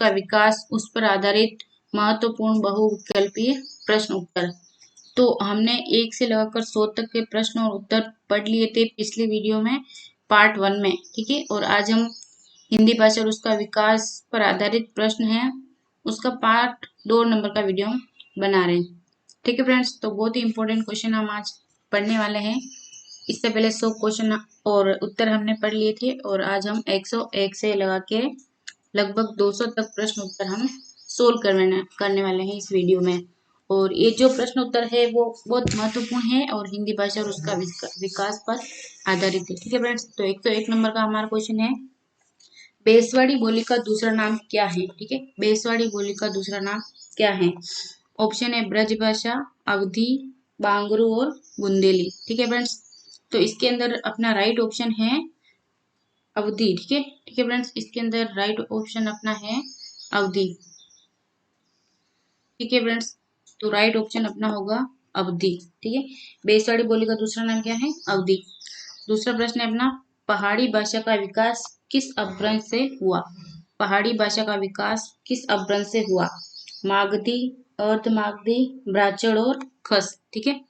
उसका विकास, उस पर आधारित महत्वपूर्ण बहुविकल्पीय प्रश्न उत्तर। तो हमने 1 से लगाकर 100 तक के प्रश्न और उत्तर पढ़ लिए थे पिछली वीडियो में, पार्ट 1 में, ठीक है। और आज हम हिंदी भाषा और उसका विकास पर आधारित प्रश्न है, उसका पार्ट 2 नंबर का वीडियो हम बना रहे हैं, ठीक है फ्रेंड्स। तो बहुत ही इंपॉर्टेंट क्वेश्चन हम आज पढ़ने वाले हैं। इससे पहले 100 क्वेश्चन और उत्तर हमने पढ़ लिए थे, और आज हम 101 से लगा के लगभग 200 तक प्रश्न उत्तर हम सोल्व करने वाले हैं इस वीडियो में। और ये जो प्रश्न उत्तर है वो बहुत महत्वपूर्ण है और हिंदी भाषा और उसका विकास पर आधारित है, ठीक है फ्रेंड्स। तो 101 नंबर का हमारा क्वेश्चन है, बेसवाड़ी बोली का दूसरा नाम क्या है, ठीक है। बेसवाड़ी बोली का दूसरा नाम क्या है? ऑप्शन है ब्रज भाषा, अवधी, बांगरू और बुंदेली, ठीक है फ्रेंड्स। तो इसके अंदर अपना राइट ऑप्शन है अवधी, ठीक है, ठीक है फ्रेंड्स। इसके अंदर राइट ऑप्शन अपना है अवधी, ठीक है फ्रेंड्स। तो राइट ऑप्शन अपना होगा अवधी, ठीक है। बेसवाड़ी बोली का दूसरा नाम क्या है? अवधी। दूसरा प्रश्न है अपना, पहाड़ी भाषा का विकास किस अपभ्रंश से हुआ? पहाड़ी भाषा का विकास किस अपभ्रंश से हुआ? मागधी, अर्धमागधी, ब्राह्मण और खस, ठीक है।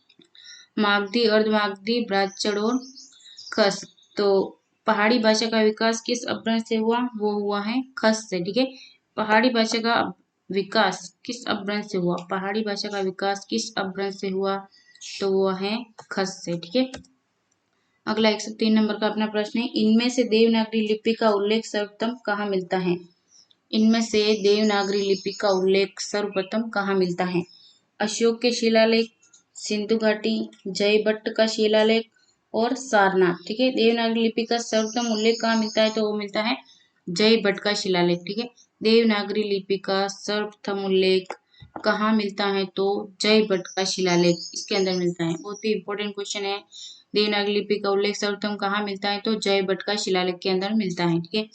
मागधी, अर्धमागधी, ब्राह्मण और खस। तो पहाड़ी भाषा का विकास किस अपभ्रंश से हुआ? वो हुआ है खस से, ठीक है। पहाड़ी भाषा का विकास किस अपभ्रंश से हुआ? पहाड़ी भाषा का विकास किस अपभ्रंश से हुआ? तो वो है खस से, ठीक है। अगला 103 नंबर का अपना प्रश्न है, इनमें से देवनागरी लिपि का उल्लेख सर्वप्रथम कहाँ मिलता है? इनमें से देवनागरी लिपि का उल्लेख सर्वप्रथम कहाँ मिलता है? अशोक के शिलालेख, सिंधु घाटी, जयभट्ट का शिलालेख और सारनाथ, ठीक है। देवनागरी लिपि का सर्वप्रथम उल्लेख कहाँ मिलता है? तो वो मिलता है जयभट्ट का शिलालेख, ठीक है। देवनागरी लिपि का सर्वप्रथम उल्लेख कहाँ मिलता है? तो जयभट्ट का शिलालेख इसके अंदर मिलता है। बहुत ही इंपॉर्टेंट क्वेश्चन है, देवनागरी लिपि का उल्लेख सर्वप्रथम कहाँ मिलता है? तो जयभट्ट का शिलालेख के अंदर मिलता है, ठीक है।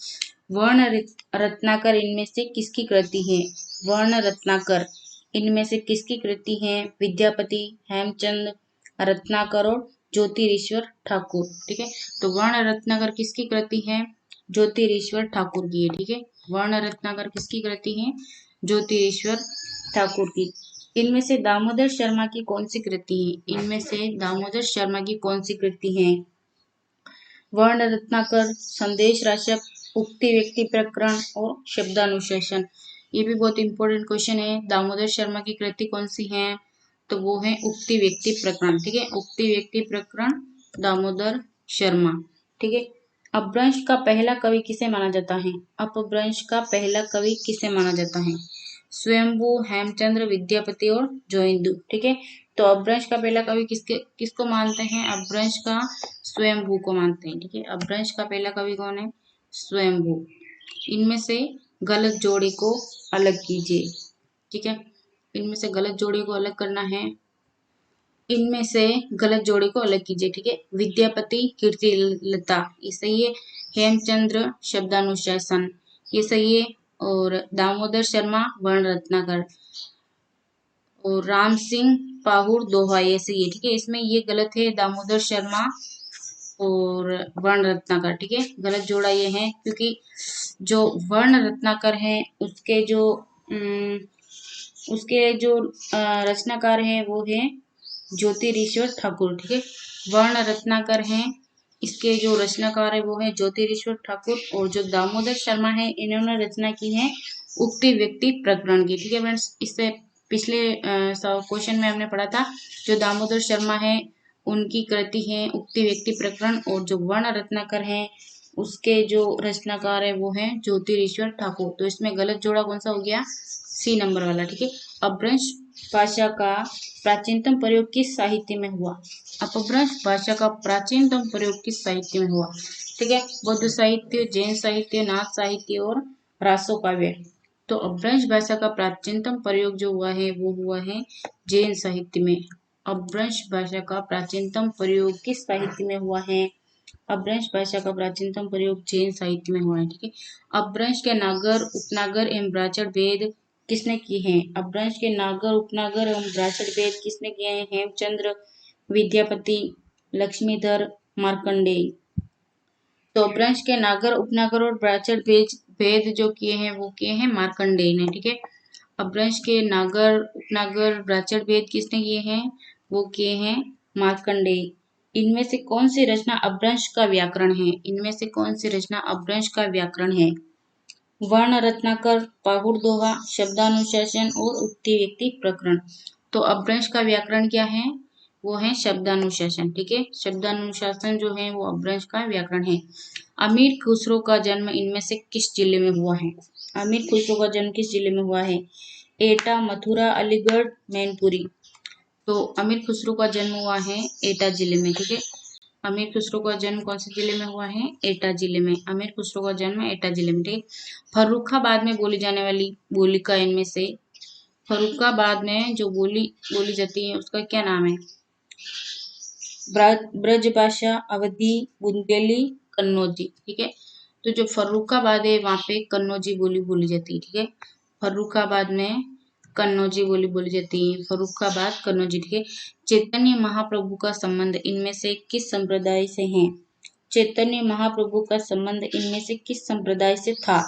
वर्ण रत्नाकर इनमें से किसकी कृति है? वर्ण रत्नाकर इनमें से किसकी कृति है? विद्यापति, हेमचंद, रत्नाकर और ज्योतिरीश्वर ठाकुर, ठीक है। तो वर्ण रत्नाकर किसकी कृति है? ज्योतिरीश्वर ठाकुर की है, ठीक है। वर्ण रत्नाकर किसकी कृति है? ज्योतिरीश्वर ठाकुर की। इनमें से दामोदर शर्मा की कौन सी कृति है? इनमें से दामोदर शर्मा की कौन सी कृति है? वर्ण रत्नाकर, संदेश राशक, उक्ति व्यक्ति प्रकरण और शब्दानुशासन। ये भी बहुत इंपॉर्टेंट क्वेश्चन है। दामोदर शर्मा की कृति कौन सी है? तो वो है उक्ति व्यक्ति प्रकरण, ठीक है। उक्ति व्यक्ति प्रकरण दामोदर शर्मा, ठीक है। अपभ्रंश का पहला कवि किसे माना जाता है? अपभ्रंश का पहला कवि किसे माना जाता है? स्वयंभू, हेमचंद्र, विद्यापति और जोइंदू, ठीक है। तो अपभ्रंश का पहला कवि किसको मानते हैं? अपभ्रंश का स्वयंभू को मानते हैं, ठीक है। अपभ्रंश का पहला कवि कौन है? स्वयंभू। इनमें से गलत जोड़ी को अलग कीजिए, ठीक है। इनमें से गलत जोड़ी को अलग करना है। इनमें से गलत जोड़ी को अलग कीजिए, ठीक है। विद्यापति, कीर्ति लता, ये सही है। हेमचंद्र, शब्दानुशासन, ये सही है। और दामोदर शर्मा, वर्ण रत्नाकर, और राम सिंह पाहुर, दोहा, ये सही है, ठीक है। इसमें ये गलत है, दामोदर शर्मा और वर्ण रत्नाकर, ठीक है। गलत जोड़ा ये है क्योंकि जो वर्ण रत्नाकर है उसके जो रचनाकार है वो है ज्योतिरीश्वर ठाकुर, ठीक है। वर्ण रत्नाकर हैं, इसके जो रचनाकार है वो है ज्योतिरीश्वर ठाकुर। और जो दामोदर शर्मा है इन्होंने रचना की है उक्ति व्यक्ति प्रकरण की, ठीक है फ्रेंड्स। इससे पिछले क्वेश्चन में हमने पढ़ा था, जो दामोदर शर्मा है उनकी कृति है उक्ति व्यक्ति प्रकरण, और जो वर्ण रत्नाकर है उसके जो रचनाकार है वो है ज्योतिरीश्वर ठाकुर। तो इसमें गलत जोड़ा कौन सा हो गया? सी नंबर वाला, ठीक है। अपभ्रंश भाषा का प्राचीनतम प्रयोग किस साहित्य में हुआ? अपभ्रंश भाषा का प्राचीनतम प्रयोग किस साहित्य में हुआ? ठीक है, बौद्ध साहित्य, जैन साहित्य, नाथ साहित्य और रासो काव्य। तो अपभ्रंश भाषा का प्राचीनतम प्रयोग जो हुआ है वो हुआ है जैन साहित्य में। अपभ्रंश भाषा का प्राचीनतम प्रयोग किस साहित्य में हुआ है? अपभ्रंश भाषा का प्राचीनतम प्रयोग जैन साहित्य में हुआ है, ठीक है। अपभ्रंश के नागर, उपनागर एवं ब्राह्मण भेद किसने किए हैं? अपभ्रंश के नागर, उपनागर एवं ब्राह्मण भेद किसने किए हैं? हेमचंद्र, विद्यापति, लक्ष्मीधर, मार्कंडेय। तो अपभ्रंश के नागर, उपनागर और ब्राह्मण भेद जो किए हैं वो किए हैं मार्कंडेय ने, ठीक है। अपभ्रंश के नागर उपनागर ब्राह्मण भेद किसने किए हैं, वो किए हैं मार्कंडेय। इनमें से कौन सी रचना अपभ्रंश का व्याकरण है, इनमें से कौन सी रचना अपभ्रंश का व्याकरण है। वर्ण रत्नाकर, पाहुड़ दोहा, शब्दानुशासन और उक्ति व्यक्ति प्रकरण। तो अपभ्रंश का व्याकरण क्या है, वो है शब्दानुशासन, ठीक है। शब्दानुशासन जो है वो अपभ्रंश का व्याकरण है। अमीर खुसरो का जन्म इनमें से किस जिले में हुआ है, अमीर खुसरो का जन्म किस जिले में हुआ है, एटा, मथुरा, अलीगढ़, मैनपुरी। तो अमीर खुसरो का जन्म हुआ है एटा जिले में, ठीक है। अमीर खुसरो का जन्म कौन से जिले में हुआ है, एटा जिले में। अमीर खुसरो का जन्म एटा जिले में, ठीक है। फर्रुखाबाद में बोली जाने वाली बोली का इनमें से, फर्रुखाबाद में जो बोली बोली जाती है उसका क्या नाम है, ब्रज भाषा, अवधी, बुंदेली, कन्नौजी, ठीक है। तो जो फर्रुखाबाद है वहां पे कन्नौजी बोली बोली जाती है, ठीक है। फर्रुखाबाद में कन्नौजी बोली बोली जाती है, फर्रुखाबाद कन्नौजी, ठीक है। चैतन्य महाप्रभु का संबंध इनमें से किस संप्रदाय से है, चैतन्य महाप्रभु का संबंध इनमें से किस संप्रदाय से था,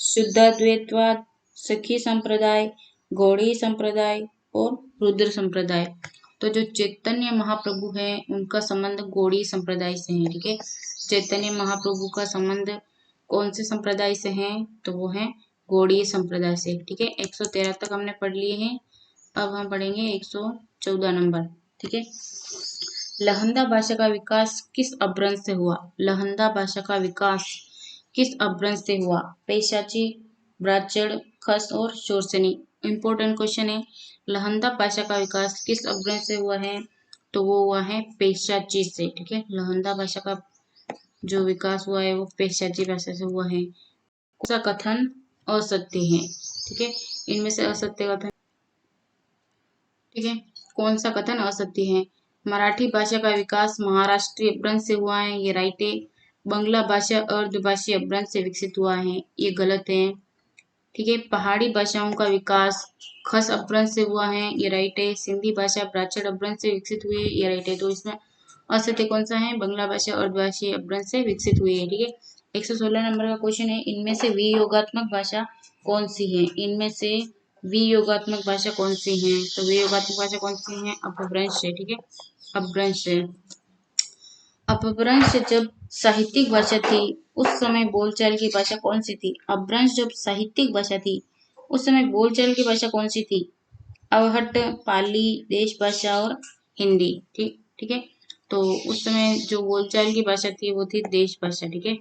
शुद्धाद्वैतवाद, सखी संप्रदाय, गौड़ी संप्रदाय और रुद्र संप्रदाय। तो जो चैतन्य महाप्रभु है उनका संबंध गौड़ी संप्रदाय से है, ठीक है। चैतन्य महाप्रभु का संबंध कौन से संप्रदाय से है, तो वो है गौड़ीय संप्रदाय से, ठीक है। 113 तक हमने पढ़ लिए हैं, अब हम पढ़ेंगे 114 नंबर, ठीक है। लहंदा भाषा का विकास किस अपभ्रंश से हुआ, लहंदा भाषा का विकास किस अपभ्रंश से हुआ, पेशाची, ब्राह्मण, खस और शोरसेनी। इंपॉर्टेंट क्वेश्चन है, लहंदा भाषा का विकास किस अपभ्रंश से हुआ है, तो वो हुआ है पेशाची से, ठीक है। लहंदा भाषा का जो विकास हुआ है वो पेशाची भाषा से हुआ है। कौन सा कथन असत्य है, ठीक है, इनमें से असत्य कथन, ठीक है, कौन सा कथन असत्य है। मराठी भाषा का विकास महाराष्ट्रीय अपभ्रंश से हुआ है, ये राइट है। बंगला भाषा अर्धभाषी अपभ्रंश से विकसित हुआ है, ये गलत है, ठीक है। पहाड़ी भाषाओं का विकास खस अपभ्रंश से हुआ है, ये राइट है। सिंधी भाषा ब्राह्मण अपभ्रंश से विकसित हुई है, ये राइट है। तो इसमें असत्य कौन सा है, बंगला भाषा अर्धभाषी अपभ्रंश से विकसित हुई है, ठीक है। 116 नंबर का क्वेश्चन है, इनमें से वियोगात्मक भाषा कौन सी है, इनमें से वियोगात्मक भाषा कौन सी है, तो वियोगात्मक भाषा कौन सी है, अपभ्रंश है, ठीक है, अपभ्रंश है। अपभ्रंश जब साहित्यिक भाषा थी उस समय बोलचाल की भाषा कौन सी थी, अपभ्रंश जब साहित्यिक भाषा थी उस समय बोलचाल की भाषा कौन सी थी, अवहट्ट, पाली, देश भाषा और हिंदी, ठीक ठीक है। तो उस समय जो बोलचाल की भाषा थी वो थी देश भाषा, ठीक है।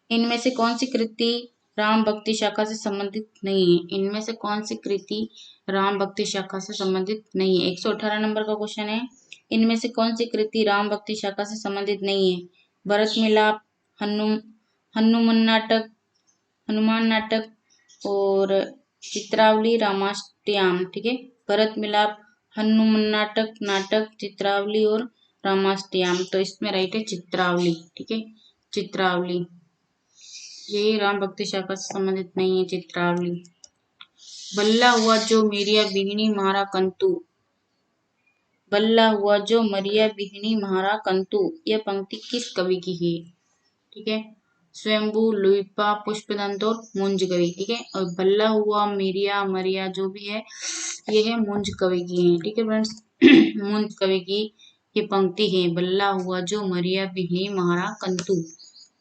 इनमें से कौन सी कृति राम भक्ति शाखा से संबंधित नहीं है, इनमें से कौन सी कृति राम भक्ति शाखा से संबंधित नहीं है। 118 नंबर का क्वेश्चन है, इनमें से कौन सी कृति राम भक्ति शाखा से संबंधित नहीं है। भरत मिलाप, हनुमान नाटक, हनुमान नाटक और चित्रावली, रामाष्टयाम, ठीक है। भरत मिलाप, हनुमान नाटक, नाटक, चित्रावली और रामाष्टयाम। तो इसमें राइट है चित्रावली, ठीक है, चित्रावली, ये राम भक्ति शाखा से संबंधित नहीं है चित्रावली। बल्ला हुआ जो मेरिया बिघनी महारा कंतु, बल्ला हुआ जो मरिया बिघनी महारा कंतु, यह पंक्ति किस कवि की है, ठीक है। स्वयंभू, लुइपा, पुष्पदंत और मुंज कवि, ठीक है। और बल्ला हुआ, मेरिया, मरिया जो भी है ये है मुंज कवि की है, ठीक है फ्रेंड्स। मुंज कवि की ये पंक्ति है, बल्ला हुआ जो मरिया बिघनी महारा कंतु,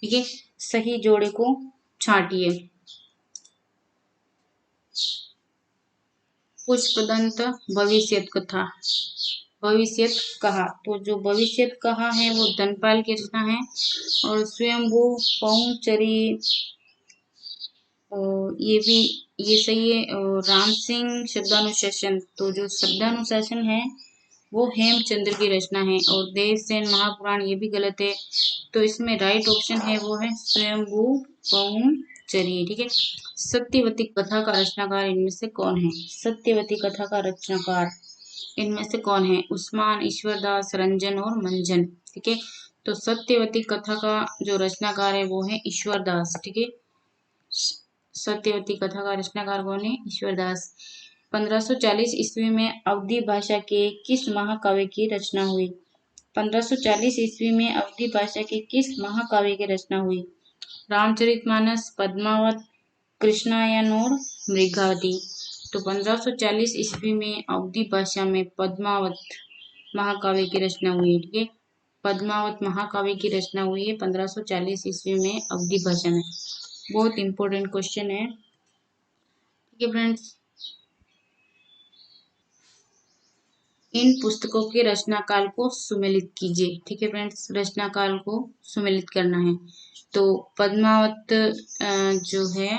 ठीक है। सही जोड़े को छांटिए। पुष्पदंत भविष्य कथा, भविष्य कहा, तो जो भविष्य कहा है वो धनपाल की रचना है। और स्वयंभू, पहुंचरी, ये भी ये सही है। और राम सिंह शब्दानुशासन, तो जो शब्दानुशासन है वो हेमचंद्र की रचना है। और देवसेन महापुराण ये भी गलत है, तो इसमें राइट ऑप्शन है वो है स्वयंभू पहुंचरी, ठीक है। सत्यवती कथा का रचनाकार इनमें से कौन है, सत्यवती कथा का रचनाकार इनमें से कौन है, उस्मान, ईश्वरदास, रंजन और मंजन, ठीक है। तो सत्यवती कथा का जो रचनाकार है वो है ईश्वरदास, ठीक है। सत्यवती कथा का रचनाकार कौन है, ईश्वरदास। 1540 ईस्वी में अवधी भाषा के किस महाकाव्य की रचना हुई, 1540 ईस्वी में अवधी भाषा की किस महाकाव्य की रचना हुई? रामचरितमानस, पद्मावत, कृष्णायन और मृगावती। तो 1540 ईस्वी में अवधी भाषा में पद्मावत महाकाव्य की रचना हुई है। ठीक है, पद्मावत महाकाव्य की रचना हुई है 1540 ईस्वी में अवधी भाषा में। बहुत इंपॉर्टेंट क्वेश्चन है। ठीक है फ्रेंड्स, इन पुस्तकों के रचना काल को सुमेलित कीजिए। ठीक है फ्रेंड्स, रचना काल को सुमेलित करना है। तो पद्मावत जो है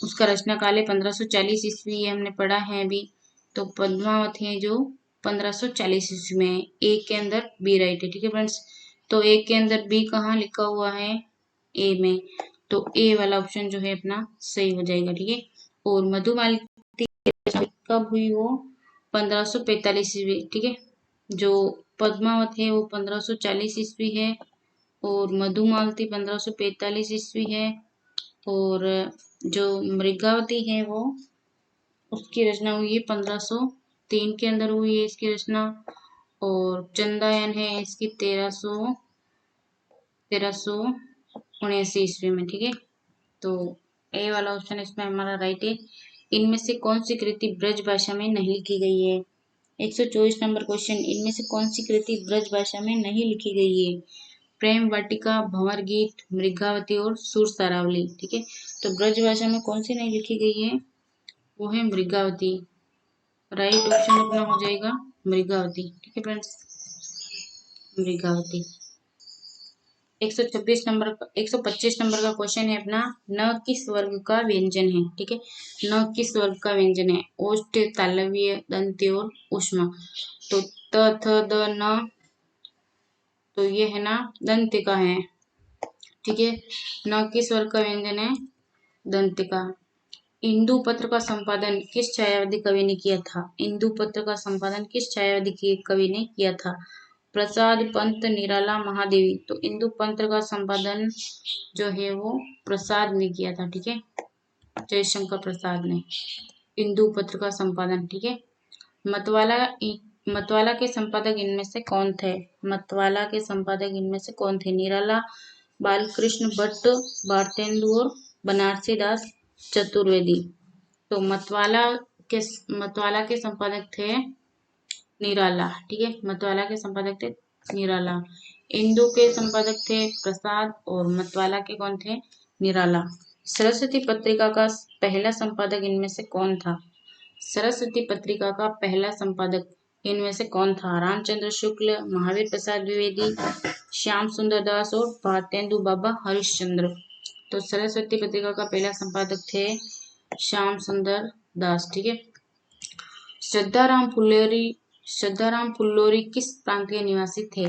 उसका रचना काल है 1540 ईस्वी, ये हमने पढ़ा है अभी। तो पद्मावत है जो 1540 ईस्वी में। ए के अंदर बी राइट है। ठीक है फ्रेंड्स, तो ए के अंदर बी कहाँ लिखा हुआ है? ए में। तो ए वाला ऑप्शन जो है अपना सही हो जाएगा। ठीक है, और मधुमालती कब हुई? वो 1545 ईस्वी। ठीक है, जो पद्मावत है वो 1540 ईस्वी है और मधुमालती 1545 ईस्वी है, और जो मृगावती है वो उसकी रचना हुई है 1503 के अंदर हुई है इसकी रचना, और चंदायन है इसकी 1379 ईस्वी में। ठीक है, तो ए वाला ऑप्शन इसमें हमारा राइट है। इनमें से कौन सी कृति ब्रज भाषा में नहीं लिखी गई है? 124 नंबर क्वेश्चन, इनमें से कौन सी कृति ब्रज भाषा में नहीं लिखी गई है? प्रेम वाटिका, भंवर गीत, मृगावती और सुर सारावली। ठीक है, तो ब्रज भाषा में कौन सी नहीं लिखी गई है? वो है मृगावती। राइट ऑप्शन अपना हो जाएगा मृगावती। ठीक है फ्रेंड्स, मृगावती। 126 नंबर 125 नंबर का क्वेश्चन है अपना, न किस वर्ग का व्यंजन है? ठीक है, न किस वर्ग का व्यंजन है? ओष्ठ, तालव्य, दंत्य और ऊष्मा। तो त, थ, द, न, तो ये है ना दंत्य का है। ठीक है, न किस वर्ग का व्यंजन है? दंत्य का। इंदु पत्र का संपादन किस छायावादी कवि ने किया था? इंदु पत्र का संपादन किस छायावादी कवि ने किया था? प्रसाद, पंत, निराला, महादेवी। तो इंदु पत्र का संपादन जो है वो प्रसाद ने किया था। ठीक है, जयशंकर प्रसाद ने इंदु पत्र का संपादन। ठीक है, मतवाला मतवाला के संपादक इनमें से कौन थे? मतवाला के संपादक इनमें से कौन थे? निराला, बालकृष्ण भट्ट, भारतेंदु और बनारसी दास चतुर्वेदी। तो मतवाला के संपादक थे निराला। ठीक है, मतवाला के संपादक थे निराला। इंदु के संपादक थे प्रसाद और मतवाला के कौन थे? निराला। सरस्वती पत्रिका का पहला संपादक इनमें से कौन था? सरस्वती पत्रिका का पहला संपादक इनमें से कौन था? रामचंद्र शुक्ल, महावीर प्रसाद द्विवेदी, श्याम सुंदर दास और भारतेंदु बाबा हरिश्चंद्र। तो सरस्वती पत्रिका का पहला संपादक थे श्याम सुंदर दास। ठीक है, श्रद्धाराम फुल्लोरी किस प्रांत के निवासी थे?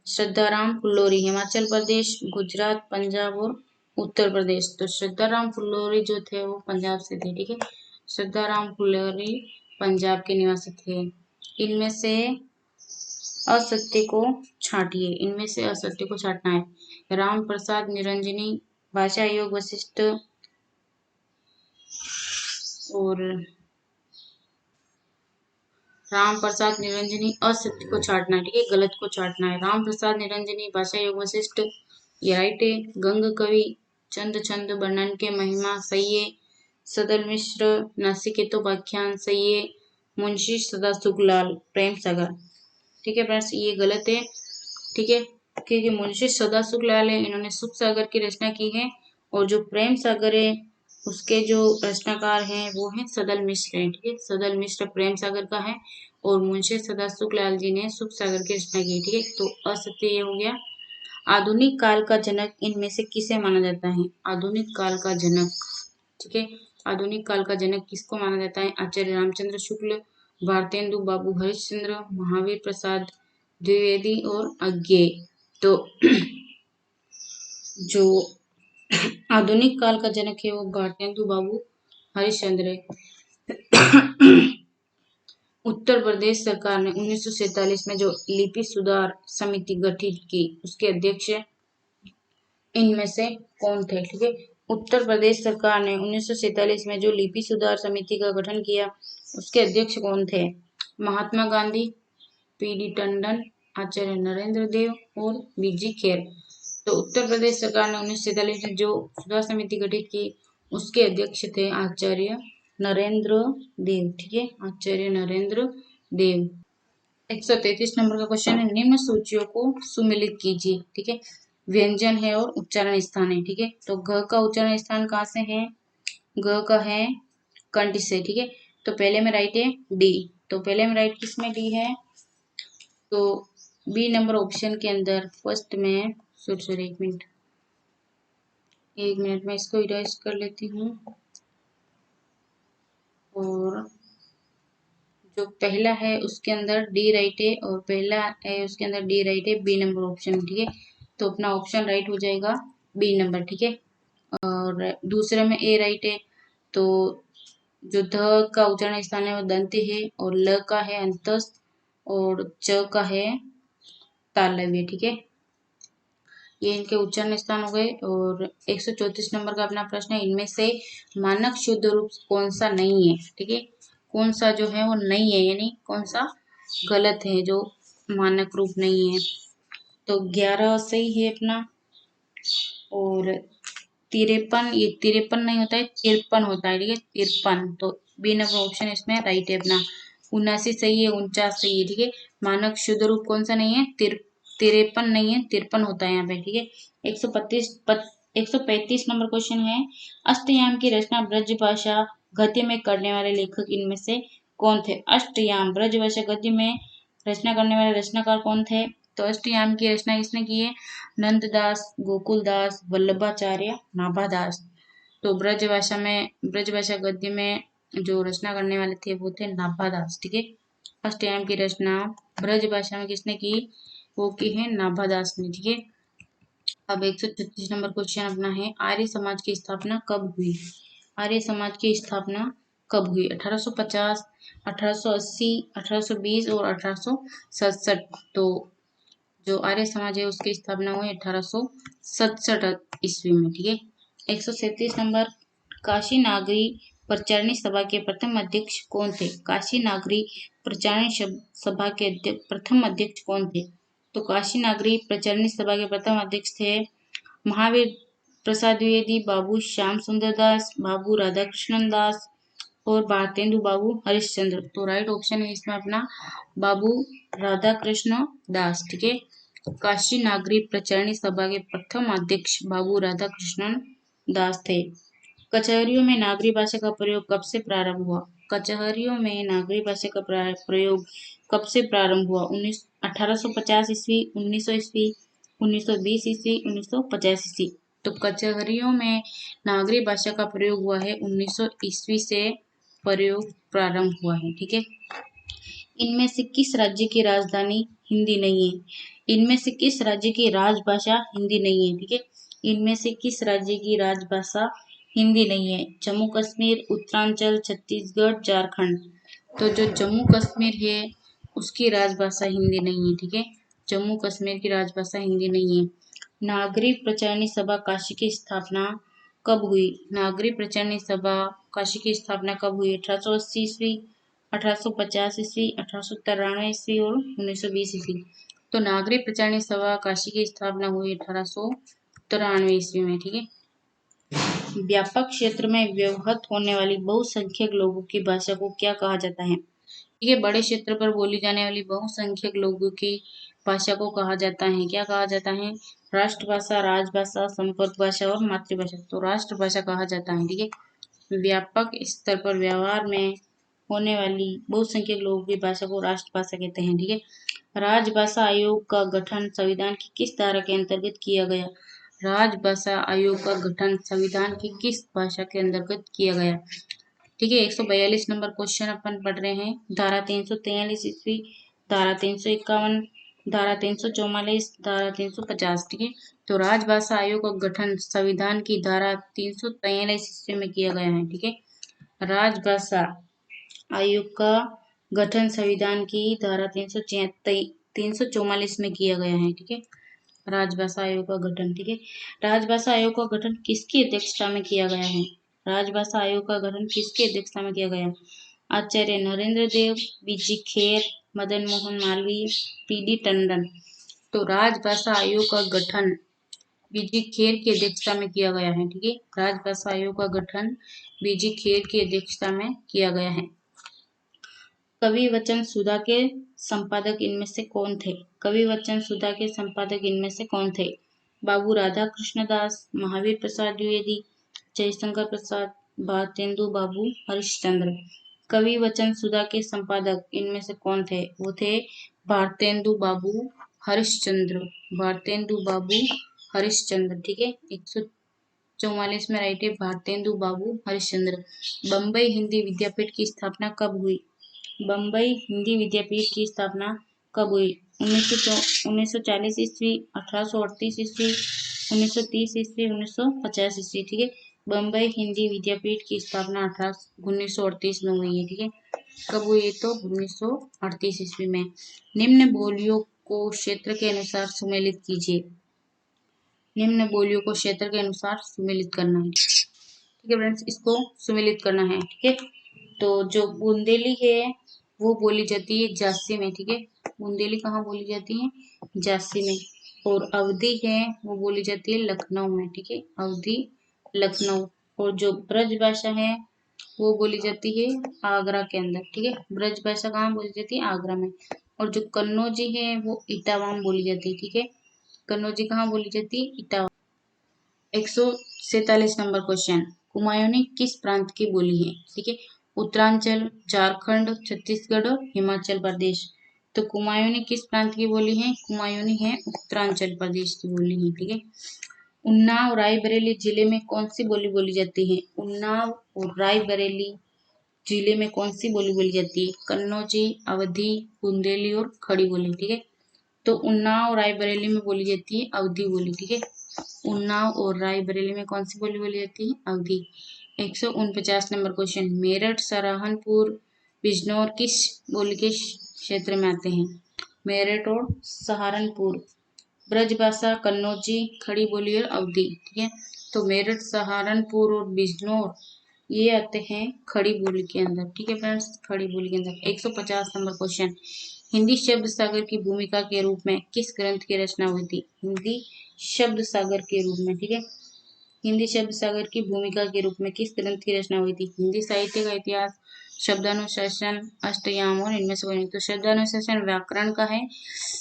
श्रद्धाराम फुल्लोरी हिमाचल प्रदेश, गुजरात, पंजाब और उत्तर प्रदेश। तो श्रद्धाराम फुल्लोरी जो थे वो पंजाब से थे। ठीक है, श्रद्धाराम फुल्लोरी पंजाब के निवासी थे। इनमें से असत्य को छांटिए, इनमें से असत्य को छांटना है। राम प्रसाद निरंजनी, भाषा योग वशिष्ठ और राम प्रसाद निरंजनी, असत्य को छाटना है। ठीक है, गलत को छाटना है। राम प्रसाद निरंजनी, भाषा योग वशिष्ठ, ये राइट है। गंग कवि, चंद छंद वर्णन के महिमा, सही है। सदल मिश्र, नासिकेतोपाख्यान, सही है। मुंशी सदा सुखलाल, प्रेम सागर। ठीक है फ्रेंड्स, ये गलत है। ठीक है, क्योंकि मुंशी सदा सुखलाल है, इन्होंने सुख सागर की रचना की है, और जो प्रेम सागर है उसके जो रचनाकार हैं वो हैं सदल मिश्र हैं। ठीक है, सदल मिश्र प्रेम सागर का है और मुंशी सदा सुखलाल जी ने सुख सागर की रचना की। ठीक है, तो असत्य ये हो गया। आधुनिक काल का जनक इनमें से किसे माना जाता है? आधुनिक काल का जनक। ठीक है, आधुनिक काल का जनक किसको माना जाता है? आचार्य रामचंद्र शुक्ल, भारतेंदु बाबू हरिश्चंद्र, महावीर प्रसाद द्विवेदी और अज्ञेय। तो जो आधुनिक काल का जनक है वो भारतेंदु बाबू हरिश्चंद्र है। उत्तर प्रदेश सरकार ने 1947 में जो लिपि सुधार समिति गठित की उसके अध्यक्ष इनमें से कौन थे? ठीक है, उत्तर प्रदेश सरकार ने 1947 में जो लिपि सुधार समिति का गठन किया उसके अध्यक्ष कौन थे? महात्मा गांधी, पी डी टंडन, आचार्य नरेंद्र देव और बीजी खेर। तो उत्तर प्रदेश सरकार ने 1947 में जो सुधार समिति गठित की उसके अध्यक्ष थे आचार्य नरेंद्र देव। ठीक है, आचार्य नरेंद्र देव। 133 नंबर का क्वेश्चन है, निम्न सूचियों को सुमिलित कीजिए। ठीक है, व्यंजन है और उच्चारण स्थान है। ठीक है, तो घ का उच्चारण स्थान कहाँ से है? घ का है कंठ से। ठीक है, तो पहले में राइट है डी। तो पहले में राइट किसमें डी है? तो बी नंबर ऑप्शन के अंदर फर्स्ट में। सॉरी एक मिनट में इसको इरेज कर लेती हूँ। और जो पहला है उसके अंदर डी राइट है और पहला है उसके अंदर डी राइट है, बी नंबर ऑप्शन। ठीक है, तो अपना ऑप्शन राइट हो जाएगा बी नंबर। ठीक है, और दूसरे में ए राइट है। तो जो ध का उच्चारण स्थान है वो दंत है और ल का है अंतस्थ और च का है तालव्य। ठीक है, ये इनके उच्चारण स्थान हो गए। और 134 नंबर का अपना प्रश्न है, इनमें से मानक शुद्ध रूप कौन सा नहीं है? ठीक है, कौन सा जो है वो नहीं है, यानी कौन सा गलत है जो मानक रूप नहीं है? तो 11 सही है अपना। और 53, ये 53 नहीं होता है, 53 होता है। ठीक है, 53, तो बी नंबर ऑप्शन इसमें राइट है अपना। 79 सही है, 49 सही है। ठीक है, मानक शुद्ध रूप कौन सा नहीं है? 53 नहीं है, 53 होता है यहाँ पे। ठीक है, 135 नंबर क्वेश्चन है, अष्टयाम की रचना ब्रज भाषा गद्य में करने वाले लेखक इनमें से कौन थे? अष्टयाम ब्रज भाषा गद्य में रचना करने वाले रचनाकार कौन थे? तो अष्टयाम की रचना किसने की है? नंददास, गोकुलदास, वल्लभाचार्य, नाभादास। तो ब्रज भाषा गद्य में जो रचना करने वाले थे वो थे नाभादास। ठीक है, अष्टयाम की रचना ब्रज भाषा में किसने की? वो की है नाभादास ने। ठीक है, अब 136 नंबर क्वेश्चन अपना है, आर्य समाज की स्थापना कब हुई? आर्य समाज की स्थापना कब हुई? 1850, 1880, 1820 और 1867। तो जो आर्य समाज है उसकी स्थापना हुई 1867 ईस्वी में। ठीक है, 137 नंबर, काशी नागरी प्रचारणी सभा के प्रथम अध्यक्ष कौन थे? काशी नागरी प्रचारणी सभा के प्रथम अध्यक्ष कौन थे? तो काशी नागरी प्रचारणी सभा के प्रथम अध्यक्ष थे महावीर प्रसाद द्विवेदी, बाबू श्याम सुंदर दास, बाबू राधाकृष्णन दास और भारतेंदु बाबू हरिश्चंद्र। तो राइट ऑप्शन है इसमें अपना बाबू राधाकृष्ण दास। ठीक है, काशी नागरी प्रचारणी सभा के प्रथम अध्यक्ष बाबू राधाकृष्णन दास थे। कचहरियों में नागरी भाषा का प्रयोग कब से प्रारंभ हुआ? कचहरियों में नागरी भाषा का प्रयोग कब से प्रारंभ हुआ? 1850 ईस्वी, 1900 ईस्वी, 1920 ईस्वी, 1950 ईस्वी। तो कचहरियों में नागरी भाषा का प्रयोग हुआ है 1900 ईस्वी से प्रयोग प्रारंभ हुआ है। ठीक है, इनमें से किस राज्य की राजधानी हिंदी नहीं है? इनमें से किस राज्य की राजभाषा हिंदी नहीं है? ठीक है, इनमें से किस राज्य की राजभाषा हिंदी नहीं है? जम्मू कश्मीर, उत्तरांचल, छत्तीसगढ़, झारखंड। तो जो जम्मू कश्मीर है उसकी राजभाषा हिंदी नहीं है। ठीक है, जम्मू कश्मीर की राजभाषा हिंदी नहीं है। नागरिक प्रचारणी सभा काशी की स्थापना कब हुई? नागरिक प्रचारणी सभा काशी की स्थापना कब हुई? 1880 ईस्वी, 1850 ईस्वी, 1893 ईस्वी और 1920 ईस्वी। तो नागरिक प्रचारणी सभा काशी की स्थापना हुई 1893 ईस्वी में। ठीक है, व्यापक क्षेत्र में व्यवहृत होने वाली बहुसंख्यक लोगों की भाषा को क्या कहा जाता है? ठीक है, बड़े क्षेत्र पर बोली जाने वाली बहुसंख्यक लोगों की भाषा को कहा जाता है, क्या कहा जाता है? राष्ट्रभाषा, राजभाषा, संपर्क भाषा और मातृभाषा। तो राष्ट्रभाषा कहा जाता है। ठीक है, व्यापक स्तर पर व्यवहार में होने वाली बहुसंख्यक लोगों की भाषा को राष्ट्रभाषा कहते हैं। ठीक है, राजभाषा आयोग का गठन संविधान की किस धारा के अंतर्गत किया गया? राजभाषा आयोग का गठन संविधान की किस भाषा के अंतर्गत किया गया? ठीक है, 142 नंबर क्वेश्चन अपन पढ़ रहे हैं, धारा 343 ईस्वी, धारा 351, धारा 344, धारा 350। ठीक है, तो राजभाषा आयोग का गठन संविधान की धारा 343 ईस्वी में किया गया है। ठीक है, राजभाषा आयोग का गठन संविधान की धारा 344 में किया गया है। ठीक है, राजभाषा आयोग का गठन। ठीक है, राजभाषा आयोग का गठन किसकी अध्यक्षता में किया गया है? राजभाषा आयोग का गठन किसकी अध्यक्षता में किया गया? आचार्य नरेंद्र देव, बीजी खेर, मदन मोहन मालवीय, पीडी टंडन। तो राजभाषा आयोग का गठन बीजी खेर की अध्यक्षता में किया गया है। ठीक है, राजभाषा आयोग का गठन बीजी खेर की अध्यक्षता में किया गया है। कवि वचन सुधा के संपादक इनमें से कौन थे? कवि वचन सुधा के संपादक इनमें से कौन थे? बाबू राधा कृष्ण दास, महावीर प्रसाद द्विवेदी, जयशंकर प्रसाद, भारतेंदु बाबू हरिश्चंद्र। कवि वचन सुधा के संपादक इनमें से कौन थे? वो थे भारतेंदु बाबू हरिश्चंद्र। भारतेंदु बाबू हरिश्चंद्र। ठीक है, 144 में राइट है भारतेंदु बाबू हरिश्चंद्र। बम्बई हिंदी विद्यापीठ की स्थापना कब हुई? बम्बई हिंदी विद्यापीठ की स्थापना कब हुई? 1940 ईस्वी, 1838 ईस्वी, 1930 ईस्वी, 1950 ईस्वी। ठीक है, बम्बई हिंदी विद्यापीठ की स्थापना 1938 में हुई है। ठीक है, कब हुई है? तो 1938 ईस्वी में। निम्न बोलियों को क्षेत्र के अनुसार सुमेलित कीजिए। निम्न बोलियों को क्षेत्र के अनुसार सुमेलित करना है। ठीक है फ्रेंड्स, इसको सुमेलित करना है। ठीक है, तो जो बुंदेली है वो बोली जाती है झांसी में। ठीक है, बुंदेली कहाँ बोली जाती है? झांसी में। और अवधी है वो बोली जाती है लखनऊ में। ठीक है, अवधी लखनऊ। और जो ब्रज भाषा है वो बोली जाती है आगरा के अंदर। ठीक है, ब्रज भाषा कहाँ बोली जाती है? आगरा में। और जो कन्नौजी है वो इटावा बोली जाती है। ठीक है, कन्नौजी कहाँ बोली जाती है? इटावा। 147 नंबर क्वेश्चन, कुमायूनी किस प्रांत की बोली है? ठीक है, उत्तरांचल, झारखंड, छत्तीसगढ़ और हिमाचल प्रदेश। तो कुमायूनी किस प्रांत की बोली है? कुमायूनी है उत्तरांचल प्रदेश की बोली है। ठीक है, उन्नाव रायबरेली जिले में कौन सी बोली बोली जाती है? उन्नाव और रायबरेली जिले में कौन सी बोली बोली जाती है? कन्नौजी, अवधी, बुंदेली और खड़ी बोली। ठीक है, तो उन्नाव रायबरेली में बोली जाती है अवधी बोली। ठीक है, उन्नाव और रायबरेली में कौन सी बोली बोली जाती है? अवधी। 149 नंबर क्वेश्चन, मेरठ, सहारनपुर, बिजनौर किस बोली के क्षेत्र में आते हैं? मेरठ और सहारनपुर। ब्रजभाषा कन्नौजी, खड़ी बोली और अवधी। ठीक है, तो मेरठ, सहारनपुर और बिजनौर ये आते हैं खड़ी बोली के अंदर। ठीक है फ्रेंड्स, खड़ी बोली के अंदर। 150 नंबर क्वेश्चन, हिंदी शब्द सागर की भूमिका के रूप में किस ग्रंथ की रचना हुई थी? हिंदी शब्द सागर के रूप में। ठीक है, हिंदी शब्द सागर की भूमिका के रूप में किस ग्रंथ की रचना हुई थी? हिंदी साहित्य का इतिहास, शब्दानुशासन, अष्टयाम और इनमें से कोई नहीं। तो शब्दानुशासन व्याकरण का है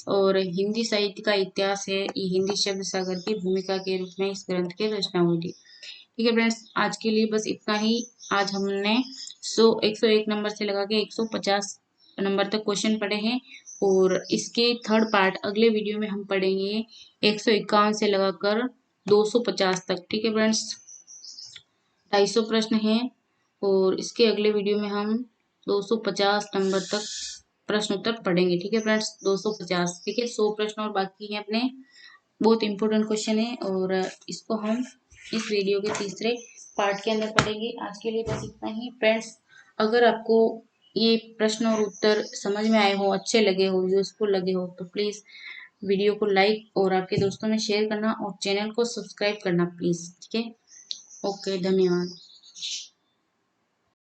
और हिंदी साहित्य का इतिहास है। ये हिंदी शब्द सागर की भूमिका के रूप में इस ग्रंथ की रचना हुई थी। ठीक है फ्रेंड्स, आज के लिए बस इतना ही। आज हमने 101 नंबर से लगा के 150 नंबर तक क्वेश्चन पढ़े हैं और इसके थर्ड पार्ट अगले वीडियो में हम पढ़ेंगे 151 से लगाकर 250 तक। ठीक है फ्रेंड्स, 250 प्रश्न हैं और इसके अगले वीडियो में हम 250 नंबर तक प्रश्न उत्तर पढ़ेंगे। ठीक है फ्रेंड्स, 250। ठीक है, 100 प्रश्न और बाकी हैं अपने। बहुत इंपॉर्टेंट क्वेश्चन है और इसको हम इस वीडियो के तीसरे पार्ट के अंदर पढ़ेंगे। आज के लिए बस इतना ही फ्रेंड्स। अगर आपको ये प्रश्न और उत्तर समझ में आए हो, अच्छे लगे हो, यूजफुल लगे हो, तो प्लीज़ वीडियो को लाइक और आपके दोस्तों में शेयर करना और चैनल को सब्सक्राइब करना प्लीज़। ठीक है, ओके, धन्यवाद।